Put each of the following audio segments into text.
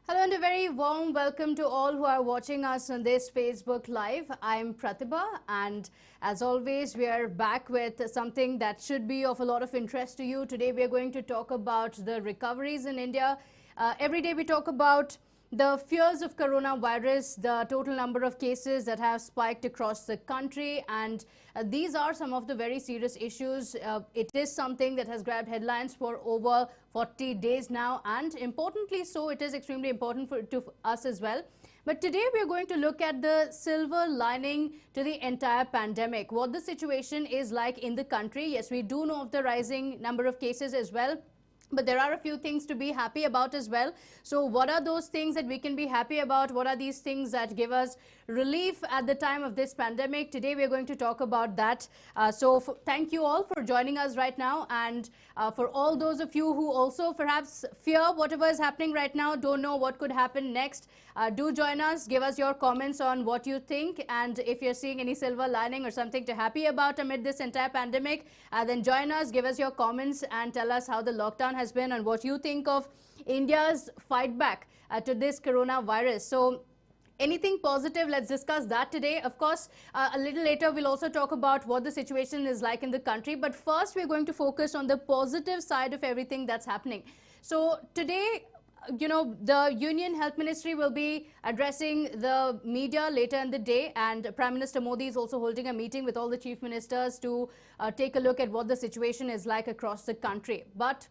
Hello and a very warm welcome to all who are watching us on this Facebook Live. I'm Pratibha, and as always we are back with something that should be of a lot of interest to you. Today we are going to talk about the recoveries in India. Every day we talk about the fears of coronavirus, the total number of cases that have spiked across the country, and these are some of the very serious issues. It is something that has grabbed headlines for over 40 days now, and importantly so, it is extremely important to us as well. But today we are going to look at the silver lining to the entire pandemic, what the situation is like in the country. Yes, we do know of the rising number of cases as well, but there are a few things to be happy about as well. So what are those things that we can be happy about? What are these things that give us relief at the time of this pandemic? Today we are going to talk about that. Thank you all for joining us right now, and for all those of you who also perhaps fear whatever is happening right now, don't know what could happen next, do join us, give us your comments on what you think, and if you're seeing any silver lining or something to happy about amid this entire pandemic, then join us, give us your comments and tell us how the lockdown has been and what you think of India's fight back to this coronavirus. So anything positive, let's discuss that today. Of course, a little later we'll also talk about what the situation is like in the country, but first we're going to focus on the positive side of everything that's happening. So today, the Union Health Ministry will be addressing the media later in the day, and Prime Minister Modi is also holding a meeting with all the chief ministers to take a look at what the situation is like across the country. But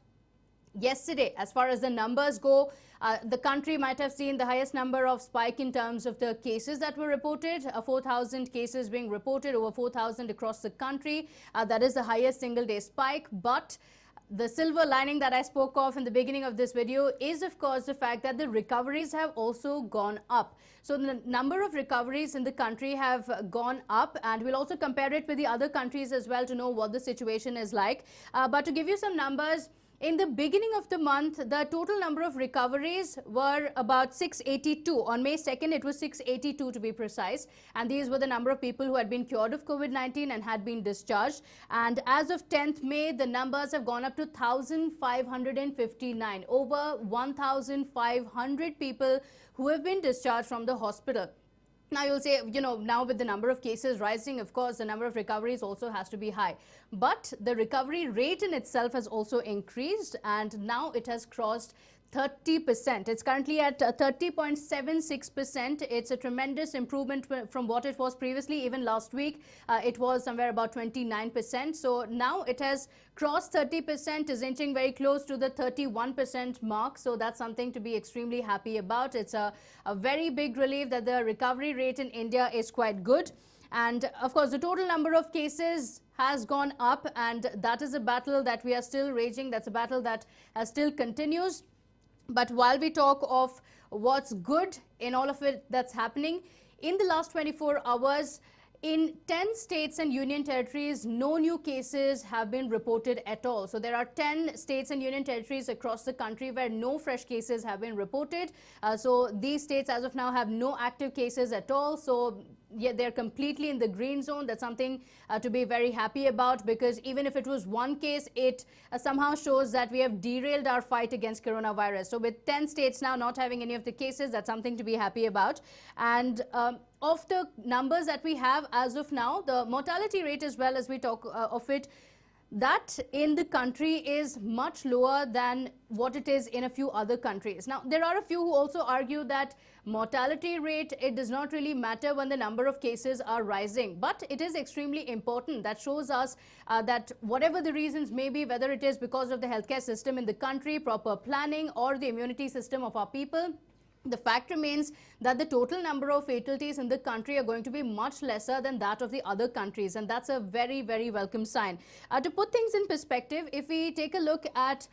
yesterday, as far as the numbers go, the country might have seen the highest number of spike in terms of the cases that were reported. 4,000 cases being reported, over 4,000 across the country. That is the highest single day spike. But the silver lining that I spoke of in the beginning of this video is, of course, the fact that the recoveries have also gone up. So the number of recoveries in the country have gone up, and we'll also compare it with the other countries as well to know what the situation is like. But to give you some numbers, in the beginning of the month, the total number of recoveries were about 682. On May 2nd, it was 682 to be precise. And these were the number of people who had been cured of COVID-19 and had been discharged. And as of 10th May, the numbers have gone up to 1,559. Over 1,500 people who have been discharged from the hospital. Now you'll say, now with the number of cases rising, of course, the number of recoveries also has to be high. But the recovery rate in itself has also increased, and now it has crossed 30%. It's currently at 30.76%. It's a tremendous improvement from what it was previously. Even last week, it was somewhere about 29%. So now it has crossed 30%, is inching very close to the 31% mark. So that's something to be extremely happy about. It's a very big relief that the recovery rate in India is quite good. And of course, the total number of cases has gone up, and that is a battle that we are still raging. That's a battle that still continues. But while we talk of what's good in all of it that's happening, in the last 24 hours, in 10 states and union territories, no new cases have been reported at all. So there are 10 states and union territories across the country where no fresh cases have been reported. So these states as of now have no active cases at all. So yeah, they're completely in the green zone. That's something to be very happy about, because even if it was one case, it somehow shows that we have derailed our fight against coronavirus. So with 10 states now not having any of the cases, that's something to be happy about. And of the numbers that we have as of now, the mortality rate as well, as we talk of it, that in the country is much lower than what it is in a few other countries. Now, there are a few who also argue that mortality rate, it does not really matter when the number of cases are rising, but it is extremely important. That shows us that whatever the reasons may be, whether it is because of the healthcare system in the country, proper planning, or the immunity system of our people, the fact remains that the total number of fatalities in the country are going to be much lesser than that of the other countries, and that's a very, very welcome sign. To put things in perspective, if we take a look at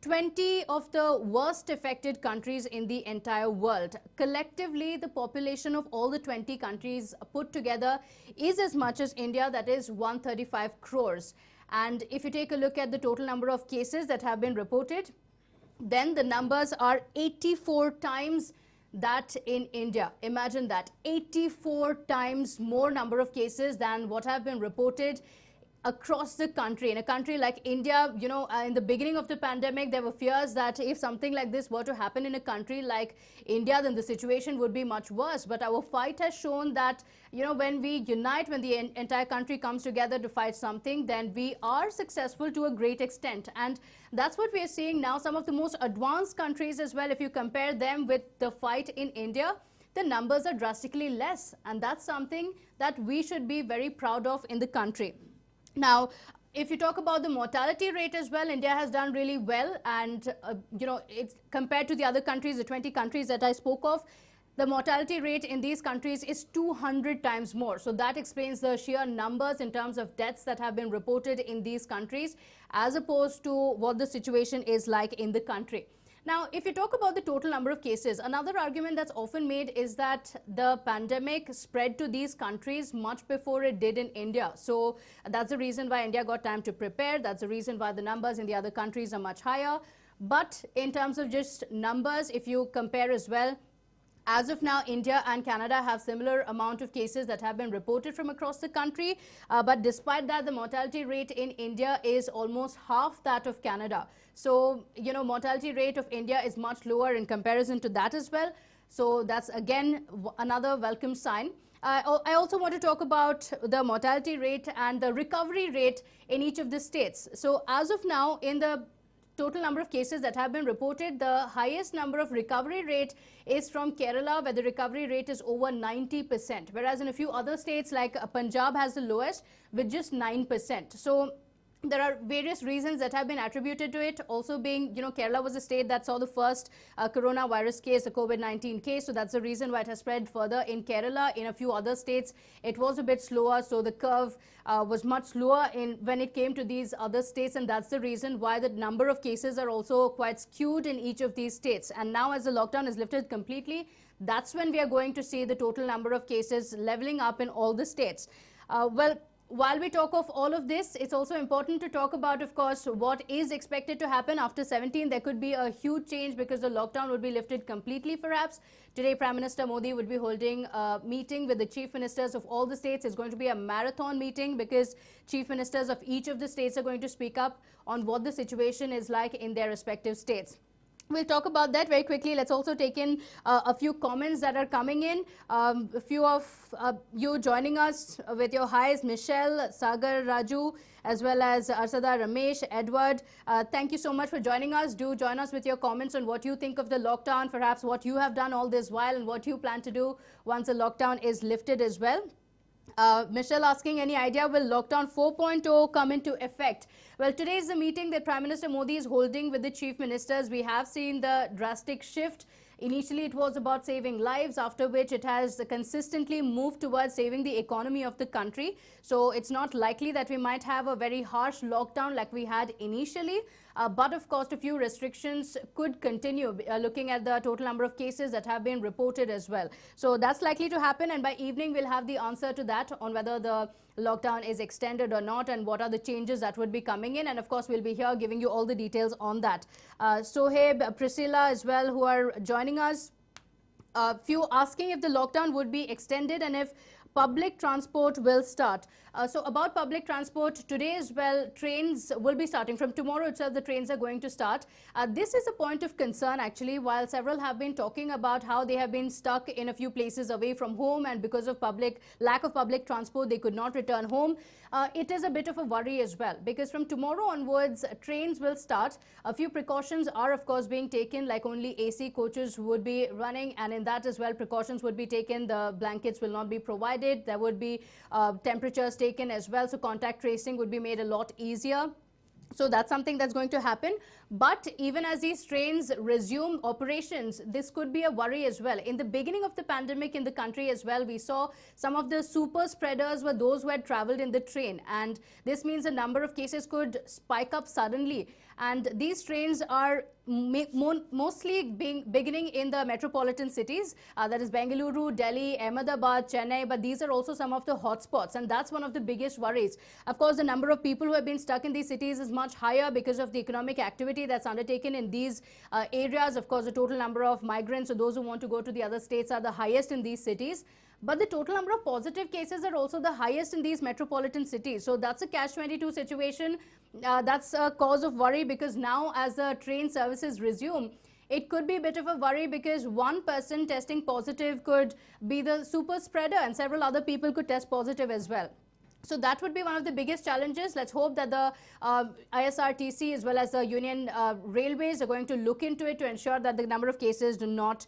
20 of the worst affected countries in the entire world, collectively the population of all the 20 countries put together is as much as India, that is 135 crores. And if you take a look at the total number of cases that have been reported, then the numbers are 84 times that in India. Imagine that, 84 times more number of cases than what have been reported across the country. In a country like India, in the beginning of the pandemic, there were fears that if something like this were to happen in a country like India, then the situation would be much worse. But our fight has shown that, when we unite, when the entire country comes together to fight something, then we are successful to a great extent. And that's what we are seeing now. Some of the most advanced countries as well, if you compare them with the fight in India, the numbers are drastically less. And that's something that we should be very proud of in the country. Now, if you talk about the mortality rate as well, India has done really well. And, it's compared to the other countries, the 20 countries that I spoke of, the mortality rate in these countries is 200 times more. So that explains the sheer numbers in terms of deaths that have been reported in these countries, as opposed to what the situation is like in the country. Now, if you talk about the total number of cases, another argument that's often made is that the pandemic spread to these countries much before it did in India. So that's the reason why India got time to prepare. That's the reason why the numbers in the other countries are much higher. But in terms of just numbers, if you compare as well, as of now, India and Canada have similar amount of cases that have been reported from across the country. But despite that, the mortality rate in India is almost half that of Canada. So, mortality rate of India is much lower in comparison to that as well. So that's again another welcome sign. I also want to talk about the mortality rate and the recovery rate in each of the states. So as of now, in the total number of cases that have been reported, the highest number of recovery rate is from Kerala, where the recovery rate is over 90%, whereas in a few other states like Punjab has the lowest with just 9%. So there are various reasons that have been attributed to it, also being, Kerala was a state that saw the first coronavirus case, a COVID-19 case. So that's the reason why it has spread further in Kerala. In a few other states, it was a bit slower. So the curve was much slower when it came to these other states. And that's the reason why the number of cases are also quite skewed in each of these states. And now as the lockdown is lifted completely, that's when we are going to see the total number of cases leveling up in all the states. While we talk of all of this, it's also important to talk about, of course, what is expected to happen after 17. There could be a huge change because the lockdown would be lifted completely, perhaps. Today, Prime Minister Modi would be holding a meeting with the chief ministers of all the states. It's going to be a marathon meeting because chief ministers of each of the states are going to speak up on what the situation is like in their respective states. We'll talk about that very quickly. Let's also take in a few comments that are coming in. A few of you joining us with your highs, Michelle, Sagar, Raju, as well as Arsada, Ramesh, Edward. Thank you so much for joining us. Do join us with your comments on what you think of the lockdown, perhaps what you have done all this while and what you plan to do once the lockdown is lifted as well. Michelle asking, any idea will lockdown 4.0 come into effect? Well, today is the meeting that Prime Minister Modi is holding with the chief ministers. We have seen the drastic shift. Initially, it was about saving lives, after which it has consistently moved towards saving the economy of the country. So it's not likely that we might have a very harsh lockdown like we had initially. But of course, a few restrictions could continue, looking at the total number of cases that have been reported as well. So that's likely to happen. And by evening, we'll have the answer to that on whether the lockdown is extended or not and what are the changes that would be coming in. And of course, we'll be here giving you all the details on that. Sohaib, Priscilla as well, who are joining us. Few asking if the lockdown would be extended and if public transport will start. So about public transport, today as well, trains will be starting. From tomorrow itself, the trains are going to start. This is a point of concern, actually, while several have been talking about how they have been stuck in a few places away from home, and because of lack of public transport, they could not return home. It is a bit of a worry as well, because from tomorrow onwards, trains will start. A few precautions are, of course, being taken, like only AC coaches would be running, and in that as well, precautions would be taken. The blankets will not be provided. There would be temperatures taken as well, so contact tracing would be made a lot easier. So that's something that's going to happen. But even as these trains resume operations, this could be a worry as well. In the beginning of the pandemic in the country as well, we saw some of the super spreaders were those who had traveled in the train. And this means the number of cases could spike up suddenly. and these trains are mostly beginning in the metropolitan cities, that is Bengaluru, Delhi, Ahmedabad, Chennai, but these are also some of the hotspots, and that's one of the biggest worries. Of course, the number of people who have been stuck in these cities is much higher because of the economic activity that's undertaken in these areas. Of course, the total number of migrants or those who want to go to the other states are the highest in these cities. But the total number of positive cases are also the highest in these metropolitan cities. So that's a catch-22 situation. That's a cause of worry, because now as the train services resume, it could be a bit of a worry, because one person testing positive could be the super spreader and several other people could test positive as well. So that would be one of the biggest challenges. Let's hope that the ISRTC as well as the Union Railways are going to look into it to ensure that the number of cases do not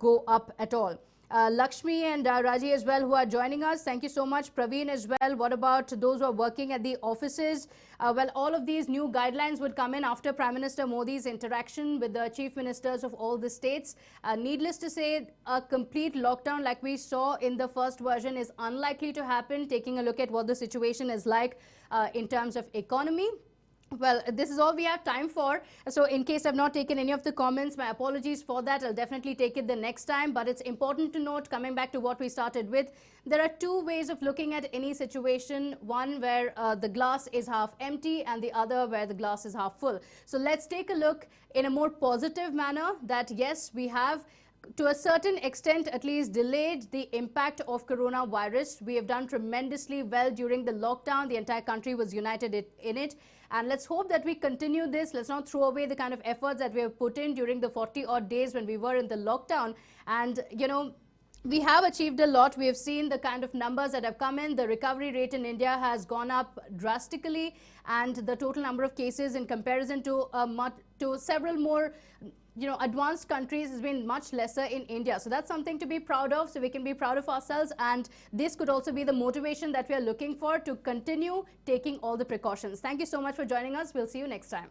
go up at all. Lakshmi and Raji as well, who are joining us. Thank you so much. Praveen as well. What about those who are working at the offices? Well, all of these new guidelines would come in after Prime Minister Modi's interaction with the chief ministers of all the states. Needless to say, a complete lockdown like we saw in the first version is unlikely to happen, taking a look at what the situation is like in terms of economy. Well, this is all we have time for. So in case I've not taken any of the comments, my apologies for that. I'll definitely take it the next time. But it's important to note, coming back to what we started with, there are two ways of looking at any situation. One where the glass is half empty, and the other where the glass is half full. So let's take a look in a more positive manner that yes, we have to a certain extent at least delayed the impact of coronavirus. We have done tremendously well during the lockdown. The entire country was united in it. And let's hope that we continue this. Let's not throw away the kind of efforts that we have put in during the 40-odd days when we were in the lockdown. And, you know, we have achieved a lot. We have seen the kind of numbers that have come in. The recovery rate in India has gone up drastically, and the total number of cases in comparison to several more advanced countries has been much lesser in India. So that's something to be proud of. So we can be proud of ourselves, and this could also be the motivation that we are looking for to continue taking all the precautions. Thank you so much for joining us. We'll see you next time.